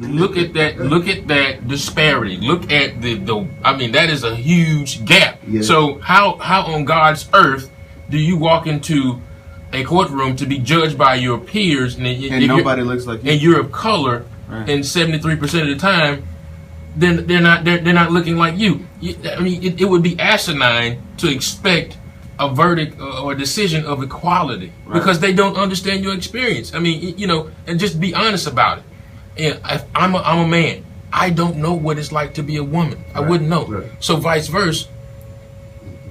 look at that. Look at that disparity. Look at the. I mean, that is a huge gap. Yeah. So how on God's earth do you walk into a courtroom to be judged by your peers, and nobody looks like you, and you're of color, right. And 73% of the time, then they're not looking like you. I mean, it would be asinine to expect a verdict or a decision of equality, right. Because they don't understand your experience. I mean, and just be honest about it. And if I'm a man, I don't know what it's like to be a woman. Right. I wouldn't know. Right. So vice versa,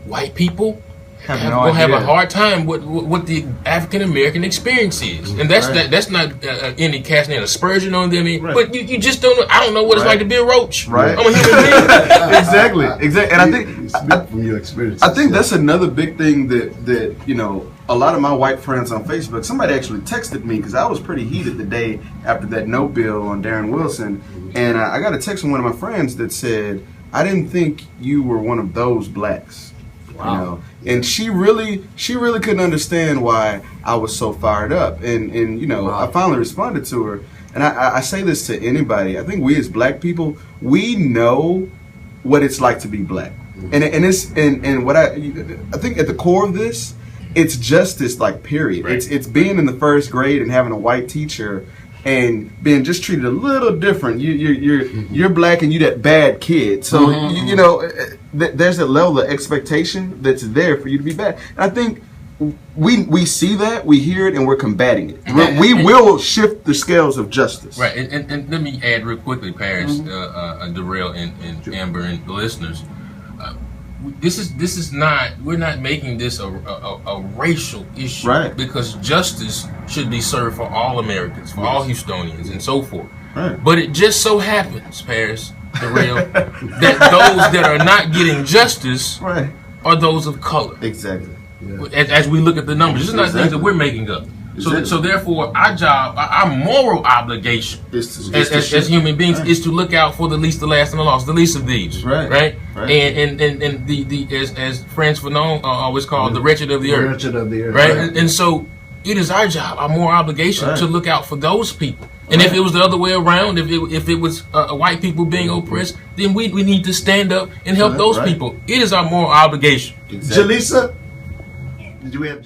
white people will have a hard time with what the African American experience is, and that's right. That's not any casting an aspersion on them. Right. But you just don't know. I don't know what it's like to be a roach. Right. I'm a human being. Exactly. And I think from your experience, I think that's another big thing that a lot of my white friends on Facebook. Somebody actually texted me because I was pretty heated the day after that no bill on Darren Wilson, and I got a text from one of my friends that said, "I didn't think you were one of those blacks." Wow. And she really couldn't understand why I was so fired up. And wow. I finally responded to her. And I say this to anybody. I think we as black people, we know what it's like to be black. Mm-hmm. And what I think at the core of this, it's justice, like, period. Right. It's being in the first grade and having a white teacher and being just treated a little different. You're black and you that bad kid. So mm-hmm. There's a level of expectation that's there for you to be bad. And I think we see that, we hear it, and we're combating it. We will shift the scales of justice. Right. And let me add real quickly, Paris, mm-hmm. Durrell, and Amber, and the listeners. This is not. We're not making this a racial issue, right? Because justice should be served for all Americans, for all Houstonians, and so forth. Right. But it just so happens, Paris, Durrell, that those that are not getting justice right. are those of color. Exactly. Yeah. As we look at the numbers, this is not things that we're making up. So therefore, our job, our moral obligation as human beings is to look out for the least, the last, and the lost, the least of these, right? And the as Frantz Fanon always called the wretched of the earth, right? And so it is our job, our moral obligation to look out for those people. And if it was the other way around, if it was white people being oppressed, then we need to stand up and help those people. It is our moral obligation. Exactly. Jalisa, did you have?